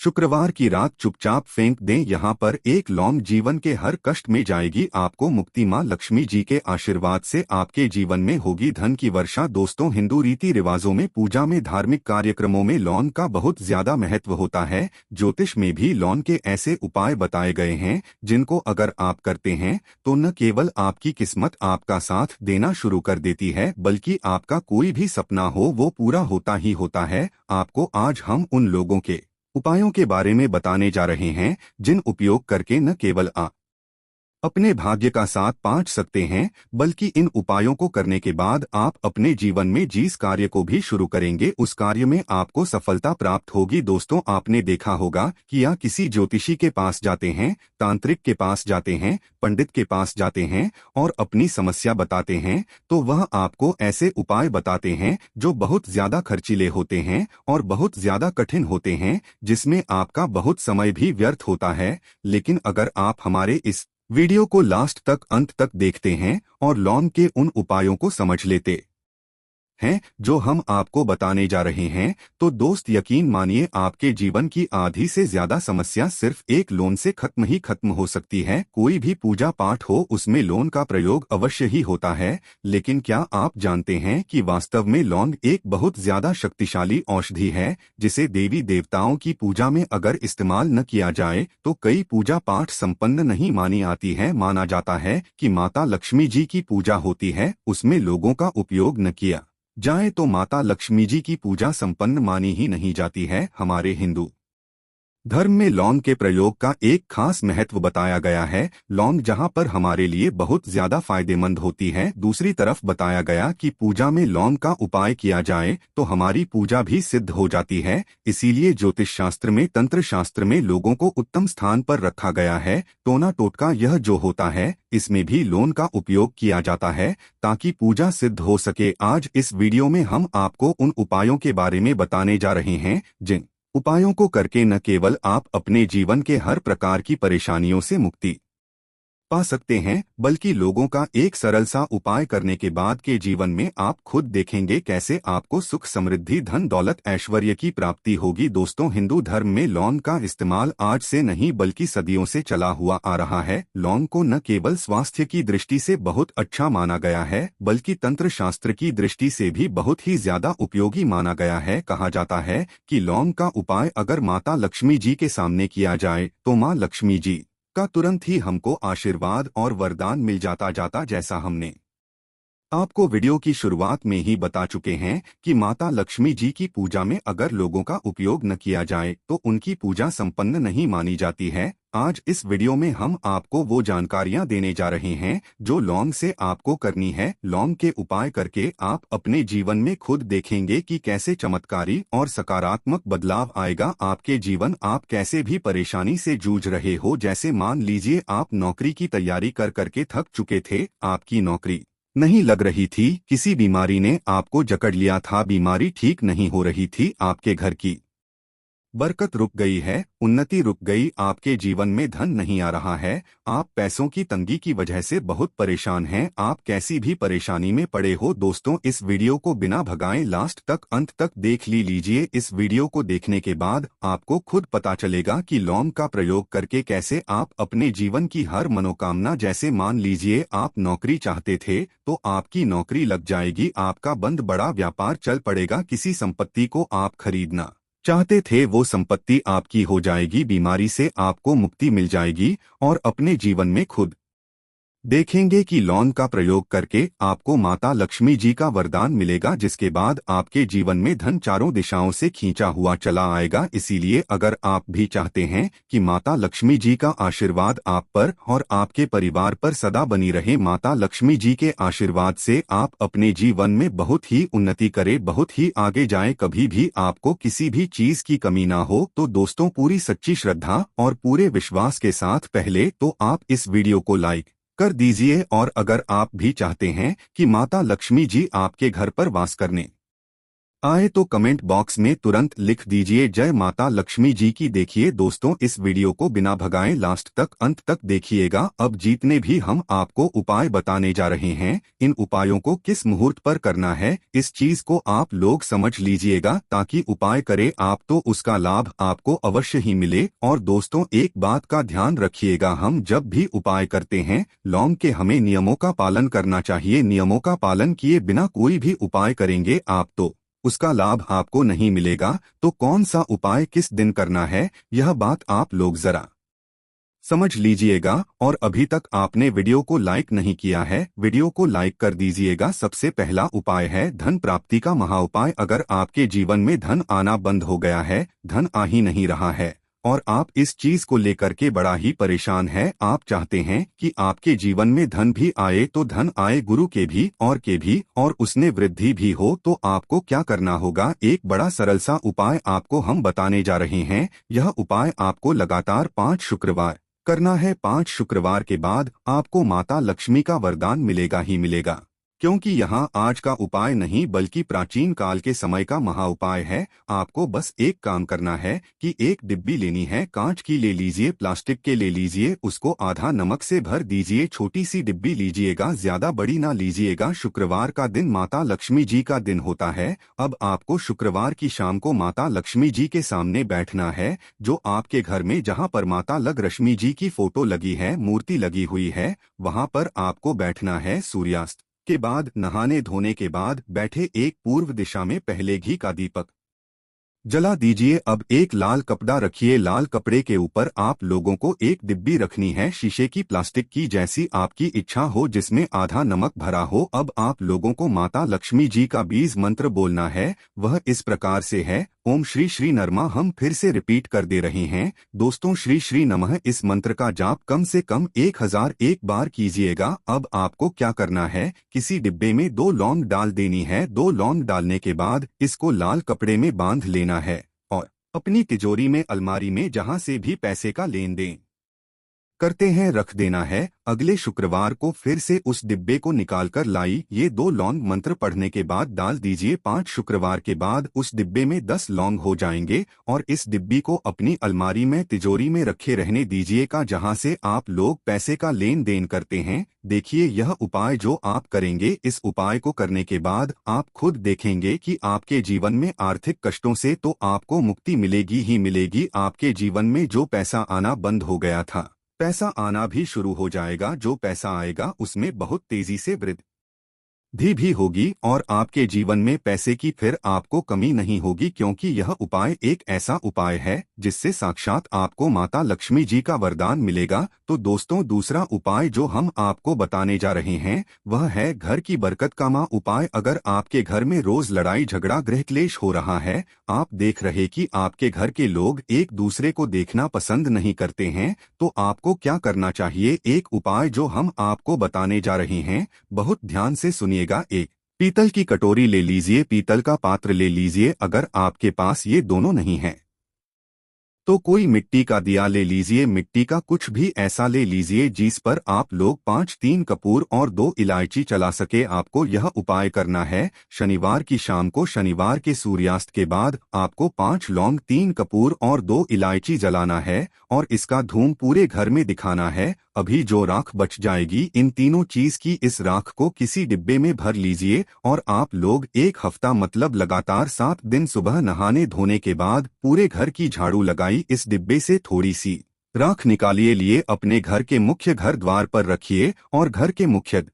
शुक्रवार की रात चुपचाप फेंक दें। यहाँ पर एक लौंग जीवन के हर कष्ट में जाएगी आपको मुक्ति। माँ लक्ष्मी जी के आशीर्वाद से आपके जीवन में होगी धन की वर्षा। दोस्तों, हिंदू रीति रिवाजों में, पूजा में, धार्मिक कार्यक्रमों में लौंग का बहुत ज्यादा महत्व होता है। ज्योतिष में भी लौंग के ऐसे उपाय बताए गए हैं जिनको अगर आप करते हैं तो न केवल आपकी किस्मत आपका साथ देना शुरू कर देती है, बल्कि आपका कोई भी सपना हो वो पूरा होता ही होता है। आपको आज हम उन लोगों के उपायों के बारे में बताने जा रहे हैं जिन उपयोग करके न केवल आप अपने भाग्य का साथ पांच सकते हैं, बल्कि इन उपायों को करने के बाद आप अपने जीवन में जिस कार्य को भी शुरू करेंगे उस कार्य में आपको सफलता प्राप्त होगी। दोस्तों, आपने देखा होगा कि या किसी ज्योतिषी के पास जाते हैं, तांत्रिक के पास जाते हैं, पंडित के पास जाते हैं और अपनी समस्या बताते हैं तो वह आपको ऐसे उपाय बताते हैं जो बहुत ज्यादा खर्चीले होते हैं और बहुत ज्यादा कठिन होते हैं, जिसमें आपका बहुत समय भी व्यर्थ होता है। लेकिन अगर आप हमारे इस वीडियो को लास्ट तक, अंत तक देखते हैं और लौंग के उन उपायों को समझ लेते हैं जो हम आपको बताने जा रहे हैं, तो दोस्त यकीन मानिए आपके जीवन की आधी से ज्यादा समस्या सिर्फ एक लौंग से खत्म हो सकती है। कोई भी पूजा पाठ हो उसमें लौंग का प्रयोग अवश्य ही होता है, लेकिन क्या आप जानते हैं कि वास्तव में लौंग एक बहुत ज्यादा शक्तिशाली औषधि है जिसे देवी देवताओं की पूजा में अगर इस्तेमाल न किया जाए तो कई पूजा पाठ संपन्न नहीं मानी आती है। माना जाता है कि माता लक्ष्मी जी की पूजा होती है, उसमें लोगों का उपयोग न किया जाए तो माता लक्ष्मी जी की पूजा संपन्न मानी ही नहीं जाती है। हमारे हिंदू धर्म में लौंग के प्रयोग का एक खास महत्व बताया गया है। लौंग जहां पर हमारे लिए बहुत ज्यादा फायदेमंद होती है, दूसरी तरफ बताया गया कि पूजा में लौंग का उपाय किया जाए तो हमारी पूजा भी सिद्ध हो जाती है। इसीलिए ज्योतिष शास्त्र में, तंत्र शास्त्र में लोगों को उत्तम स्थान पर रखा गया है। टोना टोटका यह जो होता है इसमें भी लौंग का उपयोग किया जाता है ताकि पूजा सिद्ध हो सके। आज इस वीडियो में हम आपको उन उपायों के बारे में बताने जा रहे हैं जिन उपायों को करके न केवल आप अपने जीवन के हर प्रकार की परेशानियों से मुक्ति पा सकते हैं, बल्कि लोगों का एक सरल सा उपाय करने के बाद के जीवन में आप खुद देखेंगे कैसे आपको सुख, समृद्धि, धन दौलत, ऐश्वर्य की प्राप्ति होगी। दोस्तों, हिंदू धर्म में लौंग का इस्तेमाल आज से नहीं बल्कि सदियों से चला हुआ आ रहा है। लौंग को न केवल स्वास्थ्य की दृष्टि से बहुत अच्छा माना गया है, बल्कि तंत्र शास्त्र की दृष्टि से भी बहुत ही ज्यादा उपयोगी माना गया है। कहा जाता है कि लौंग का उपाय अगर माता लक्ष्मी जी के सामने किया जाए तो माँ लक्ष्मी जी का तुरंत ही हमको आशीर्वाद और वरदान मिल जाता। जैसा हमने आपको वीडियो की शुरुआत में ही बता चुके हैं कि माता लक्ष्मी जी की पूजा में अगर लोगों का उपयोग न किया जाए तो उनकी पूजा संपन्न नहीं मानी जाती है। आज इस वीडियो में हम आपको वो जानकारियां देने जा रहे हैं जो लौंग से आपको करनी है। लौंग के उपाय करके आप अपने जीवन में खुद देखेंगे कि कैसे चमत्कारी और सकारात्मक बदलाव आएगा आपके जीवन। आप कैसे भी परेशानी से जूझ रहे हो, जैसे मान लीजिए आप नौकरी की तैयारी कर करके थक चुके थे, आपकी नौकरी नहीं लग रही थी, किसी बीमारी ने आपको जकड़ लिया था, बीमारी ठीक नहीं हो रही थी, आपके घर की बरकत रुक गई है, उन्नति रुक गई, आपके जीवन में धन नहीं आ रहा है, आप पैसों की तंगी की वजह से बहुत परेशान हैं, आप कैसी भी परेशानी में पड़े हो। दोस्तों, इस वीडियो को बिना भगाए लास्ट तक, अंत तक देख लीजिए। इस वीडियो को देखने के बाद आपको खुद पता चलेगा कि लौंग का प्रयोग करके कैसे आप अपने जीवन की हर मनोकामना, जैसे मान लीजिए आप नौकरी चाहते थे तो आपकी नौकरी लग जाएगी, आपका बंद बड़ा व्यापार चल पड़ेगा, किसी संपत्ति को आप खरीदना चाहते थे वो संपत्ति आपकी हो जाएगी, बीमारी से आपको मुक्ति मिल जाएगी और अपने जीवन में खुद देखेंगे कि लौंग का प्रयोग करके आपको माता लक्ष्मी जी का वरदान मिलेगा, जिसके बाद आपके जीवन में धन चारों दिशाओं से खींचा हुआ चला आएगा। इसीलिए अगर आप भी चाहते हैं कि माता लक्ष्मी जी का आशीर्वाद आप पर और आपके परिवार पर सदा बनी रहे, माता लक्ष्मी जी के आशीर्वाद से आप अपने जीवन में बहुत ही उन्नति करें, बहुत ही आगे जाएं, कभी भी आपको किसी भी चीज की कमी ना हो, तो दोस्तों पूरी सच्ची श्रद्धा और पूरे विश्वास के साथ पहले तो आप इस वीडियो को लाइक कर दीजिए। और अगर आप भी चाहते हैं कि माता लक्ष्मी जी आपके घर पर वास करने आए तो कमेंट बॉक्स में तुरंत लिख दीजिए जय माता लक्ष्मी जी की। देखिए दोस्तों, इस वीडियो को बिना भगाए लास्ट तक अंत तक देखिएगा। अब जितने भी हम आपको उपाय बताने जा रहे हैं, इन उपायों को किस मुहूर्त पर करना है, इस चीज को आप लोग समझ लीजिएगा, ताकि उपाय करे आप तो उसका लाभ आपको अवश्य ही मिले। और दोस्तों, एक बात का ध्यान रखिएगा, हम जब भी उपाय करते हैं लौंग के, हमें नियमों का पालन करना चाहिए। नियमों का पालन किए बिना कोई भी उपाय करेंगे आप तो उसका लाभ आपको नहीं मिलेगा। तो कौन सा उपाय किस दिन करना है, यह बात आप लोग जरा समझ लीजिएगा। और अभी तक आपने वीडियो को लाइक नहीं किया है, वीडियो को लाइक कर दीजिएगा। सबसे पहला उपाय है धन प्राप्ति का महाउपाय। अगर आपके जीवन में धन आना बंद हो गया है, धन आ ही नहीं रहा है और आप इस चीज को लेकर के बड़ा ही परेशान है, आप चाहते हैं कि आपके जीवन में धन भी आए, तो धन आए गुरु के भी और उसने वृद्धि भी हो, तो आपको क्या करना होगा, एक बड़ा सरल सा उपाय आपको हम बताने जा रहे हैं। यह उपाय आपको लगातार 5 शुक्रवार करना है। 5 शुक्रवार के बाद आपको माता लक्ष्मी का वरदान मिलेगा ही मिलेगा। क्योंकि यहाँ आज का उपाय नहीं बल्कि प्राचीन काल के समय का महाउपाय है। आपको बस एक काम करना है कि एक डिब्बी लेनी है, कांच की ले लीजिए, प्लास्टिक के ले लीजिए, उसको आधा नमक से भर दीजिए। छोटी सी डिब्बी लीजिएगा, ज्यादा बड़ी ना लीजिएगा। शुक्रवार का दिन माता लक्ष्मी जी का दिन होता है। अब आपको शुक्रवार की शाम को माता लक्ष्मी जी के सामने बैठना है, जो आपके घर में जहाँ पर माता लक्ष्मी जी की फोटो लगी है, मूर्ति लगी हुई है, वहाँ पर आपको बैठना है। सूर्यास्त के बाद, नहाने धोने के बाद बैठे एक पूर्व दिशा में पहले घी का दीपक जला दीजिए। अब एक लाल कपड़ा रखिए, लाल कपड़े के ऊपर आप लोगों को एक डिब्बी रखनी है, शीशे की, प्लास्टिक की, जैसी आपकी इच्छा हो, जिसमें आधा नमक भरा हो। अब आप लोगों को माता लक्ष्मी जी का बीज मंत्र बोलना है। वह इस प्रकार से है, ओम श्री श्री नरमा। हम फिर से रिपीट कर दे रहे हैं दोस्तों, श्री श्री नमः। इस मंत्र का जाप कम से कम 1001 बार कीजिएगा। अब आपको क्या करना है, किसी डिब्बे में 2 लौंग डाल देनी है। 2 लौंग डालने के बाद इसको लाल कपड़े में बांध लेना है और अपनी तिजोरी में, अलमारी में, जहां से भी पैसे का लेन देन करते हैं रख देना है। अगले शुक्रवार को फिर से उस डिब्बे को निकालकर लाई, ये 2 लौंग मंत्र पढ़ने के बाद डाल दीजिए। 5 शुक्रवार के बाद उस डिब्बे में 10 लौंग हो जाएंगे और इस डिब्बी को अपनी अलमारी में, तिजोरी में रखे रहने दीजिएगा, जहां से आप लोग पैसे का लेन देन करते हैं। देखिए, यह उपाय जो आप करेंगे, इस उपाय को करने के बाद आप खुद देखेंगे कि आपके जीवन में आर्थिक कष्टों से तो आपको मुक्ति मिलेगी ही मिलेगी। आपके जीवन में जो पैसा आना बंद हो गया था, पैसा आना भी शुरू हो जाएगा। जो पैसा आएगा उसमें बहुत तेजी से वृद्धि भी होगी और आपके जीवन में पैसे की फिर आपको कमी नहीं होगी, क्योंकि यह उपाय एक ऐसा उपाय है जिससे साक्षात आपको माता लक्ष्मी जी का वरदान मिलेगा। तो दोस्तों, दूसरा उपाय जो हम आपको बताने जा रहे हैं वह है घर की बरकत का माँ उपाय। अगर आपके घर में रोज लड़ाई झगड़ा गृह क्लेश हो रहा है, आप देख रहे कि आपके घर के लोग एक दूसरे को देखना पसंद नहीं करते हैं, तो आपको क्या करना चाहिए, एक उपाय जो हम आपको बताने जा रहे हैं, बहुत ध्यान से सुनिएगा। एक पीतल की कटोरी ले लीजिए, पीतल का पात्र ले लीजिए। अगर आपके पास ये दोनों नहीं है तो कोई मिट्टी का दिया ले लीजिए, मिट्टी का कुछ भी ऐसा ले लीजिए जिस पर आप लोग 3 कपूर और 2 इलायची चला सके। आपको यह उपाय करना है शनिवार की शाम को, शनिवार के सूर्यास्त के बाद आपको 5 लौंग, 3 कपूर और 2 इलायची जलाना है और इसका धूम पूरे घर में दिखाना है। अभी जो राख बच जाएगी, इन तीनों चीज की, इस राख को किसी डिब्बे में भर लीजिए और आप लोग 1 हफ्ता मतलब लगातार 7 दिन सुबह नहाने धोने के बाद पूरे घर की झाड़ू लगाई, इस डिब्बे से थोड़ी सी राख निकालिए, लिए अपने घर के मुख्य घर द्वार पर रखिए और घर के मुख्य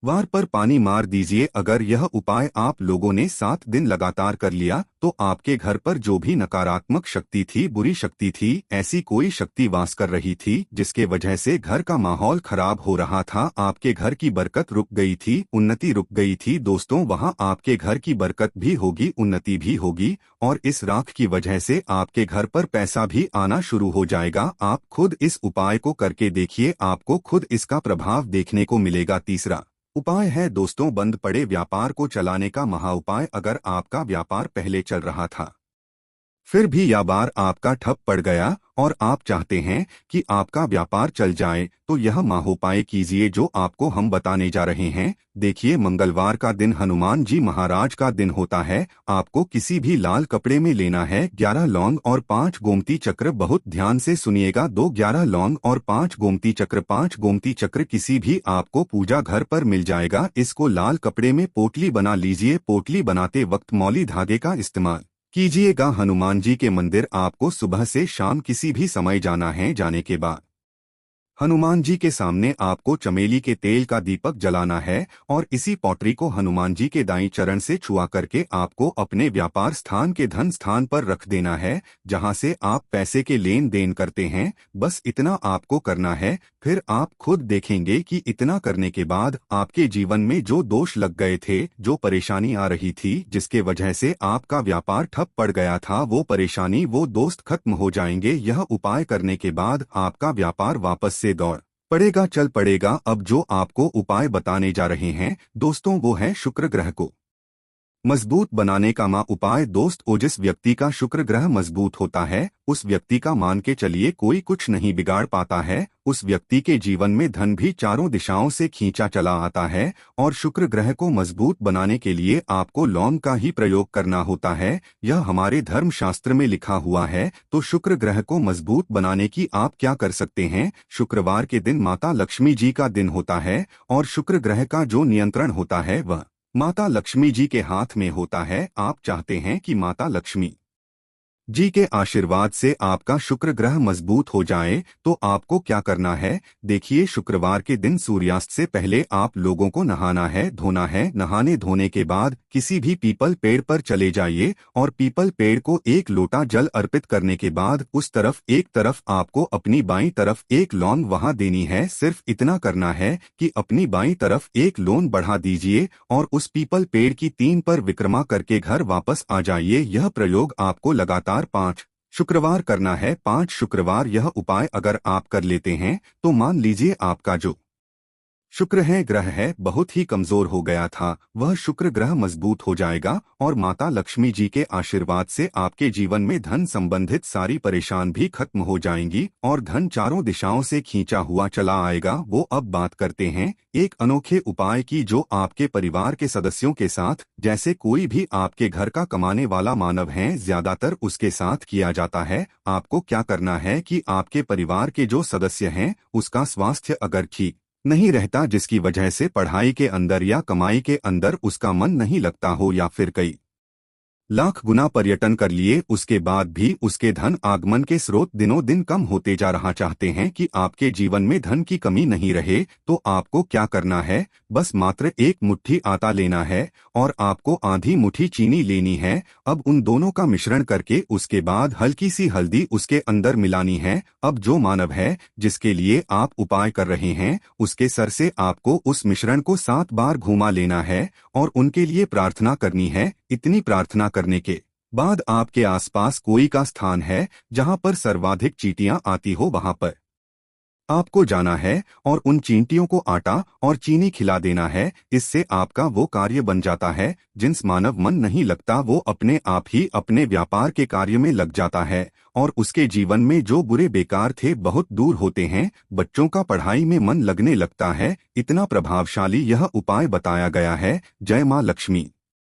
वार पर पानी मार दीजिए। अगर यह उपाय आप लोगों ने 7 दिन लगातार कर लिया तो आपके घर पर जो भी नकारात्मक शक्ति थी, बुरी शक्ति थी, ऐसी कोई शक्ति वास कर रही थी जिसके वजह से घर का माहौल खराब हो रहा था, आपके घर की बरकत रुक गई थी, उन्नति रुक गई थी, दोस्तों वहां आपके घर की बरकत भी होगी, उन्नति भी होगी और इस राख की वजह से आपके घर पर पैसा भी आना शुरू हो जाएगा। आप खुद इस उपाय को करके देखिए, आपको खुद इसका प्रभाव देखने को मिलेगा। तीसरा उपाय है दोस्तों बंद पड़े व्यापार को चलाने का महाउपाय। अगर आपका व्यापार पहले चल रहा था फिर भी या बार आपका ठप पड़ गया और आप चाहते हैं कि आपका व्यापार चल जाए, तो यह महोपाय कीजिए जो आपको हम बताने जा रहे हैं। देखिए, मंगलवार का दिन हनुमान जी महाराज का दिन होता है। आपको किसी भी लाल कपड़े में लेना है 11 लौंग और 5 गोमती चक्र। बहुत ध्यान से सुनिएगा, 11 लौंग और 5 गोमती चक्र। 5 गोमती चक्र किसी भी आपको पूजा घर पर मिल जाएगा। इसको लाल कपड़े में पोटली बना लीजिए। पोटली बनाते वक्त मौली धागे का इस्तेमाल कीजिएगा। हनुमान जी के मंदिर आपको सुबह से शाम किसी भी समय जाना है। जाने के बाद हनुमान जी के सामने आपको चमेली के तेल का दीपक जलाना है और इसी पॉटरी को हनुमान जी के दाईं चरण से छुआ करके आपको अपने व्यापार स्थान के धन स्थान पर रख देना है, जहां से आप पैसे के लेन देन करते हैं। बस इतना आपको करना है। फिर आप खुद देखेंगे कि इतना करने के बाद आपके जीवन में जो दोष लग गए थे, जो परेशानी आ रही थी, जिसके वजह से आपका व्यापार ठप पड़ गया था, वो परेशानी, वो दोस्त खत्म हो जाएंगे। यह उपाय करने के बाद आपका व्यापार वापस से दौड़ पड़ेगा, चल पड़ेगा। अब जो आपको उपाय बताने जा रहे हैं दोस्तों, वो है शुक्र ग्रह को मजबूत बनाने का उपाय। दोस्त, जिस व्यक्ति का शुक्र ग्रह मजबूत होता है, उस व्यक्ति का मान के चलिए कोई कुछ नहीं बिगाड़ पाता है। उस व्यक्ति के जीवन में धन भी चारों दिशाओं से खींचा चला आता है। और शुक्र ग्रह को मजबूत बनाने के लिए आपको लौंग का ही प्रयोग करना होता है। यह हमारे धर्मशास्त्र में लिखा हुआ है। तो शुक्र ग्रह को मजबूत बनाने की आप क्या कर सकते हैं? शुक्रवार के दिन माता लक्ष्मी जी का दिन होता है और शुक्र ग्रह का जो नियंत्रण होता है वह माता लक्ष्मी जी के हाथ में होता है। आप चाहते हैं कि माता लक्ष्मी जी के आशीर्वाद से आपका शुक्र ग्रह मजबूत हो जाए, तो आपको क्या करना है? देखिए, शुक्रवार के दिन सूर्यास्त से पहले आप लोगों को नहाना है, धोना है। नहाने धोने के बाद किसी भी पीपल पेड़ पर चले जाइए और पीपल पेड़ को 1 लोटा जल अर्पित करने के बाद उस तरफ एक तरफ आपको अपनी बाईं तरफ 1 लौंग वहां देनी है। सिर्फ इतना करना है कि अपनी बाईं तरफ 1 लौंग बढ़ा दीजिए और उस पीपल पेड़ की 3 पर विक्रमा करके घर वापस आ जाइए। यह प्रयोग आपको लगातार 5 शुक्रवार करना है। 5 शुक्रवार यह उपाय अगर आप कर लेते हैं तो मान लीजिए आपका जो शुक्र है ग्रह है बहुत ही कमजोर हो गया था, वह शुक्र ग्रह मजबूत हो जाएगा और माता लक्ष्मी जी के आशीर्वाद से आपके जीवन में धन संबंधित सारी परेशान भी खत्म हो जाएंगी और धन चारों दिशाओं से खींचा हुआ चला आएगा। वो अब बात करते हैं एक अनोखे उपाय की, जो आपके परिवार के सदस्यों के साथ, जैसे कोई भी आपके घर का कमाने वाला मानव है, ज्यादातर उसके साथ किया जाता है। आपको क्या करना है कि आपके परिवार के जो सदस्य हैं उसका स्वास्थ्य अगर ठीक नहीं रहता, जिसकी वजह से पढ़ाई के अंदर या कमाई के अंदर उसका मन नहीं लगता हो, या फिर कई लाख गुना पर्यटन कर लिए उसके बाद भी उसके धन आगमन के स्रोत दिनों दिन कम होते जा रहा, चाहते हैं कि आपके जीवन में धन की कमी नहीं रहे, तो आपको क्या करना है? बस मात्र 1 मुट्ठी आटा लेना है और आपको आधी मुट्ठी चीनी लेनी है। अब उन दोनों का मिश्रण करके उसके बाद हल्की सी हल्दी उसके अंदर मिलानी है। अब जो मानव है जिसके लिए आप उपाय कर रहे हैं, उसके सर से आपको उस मिश्रण को 7 बार घुमा लेना है और उनके लिए प्रार्थना करनी है। इतनी प्रार्थना करने के बाद आपके आसपास कोई का स्थान है जहां पर सर्वाधिक चींटियां आती हो, वहां पर आपको जाना है और उन चींटियों को आटा और चीनी खिला देना है। इससे आपका वो कार्य बन जाता है। जिस मानव मन नहीं लगता वो अपने आप ही अपने व्यापार के कार्य में लग जाता है और उसके जीवन में जो बुरे बेकार थे बहुत दूर होते हैं। बच्चों का पढ़ाई में मन लगने लगता है। इतना प्रभावशाली यह उपाय बताया गया है। जय मां लक्ष्मी।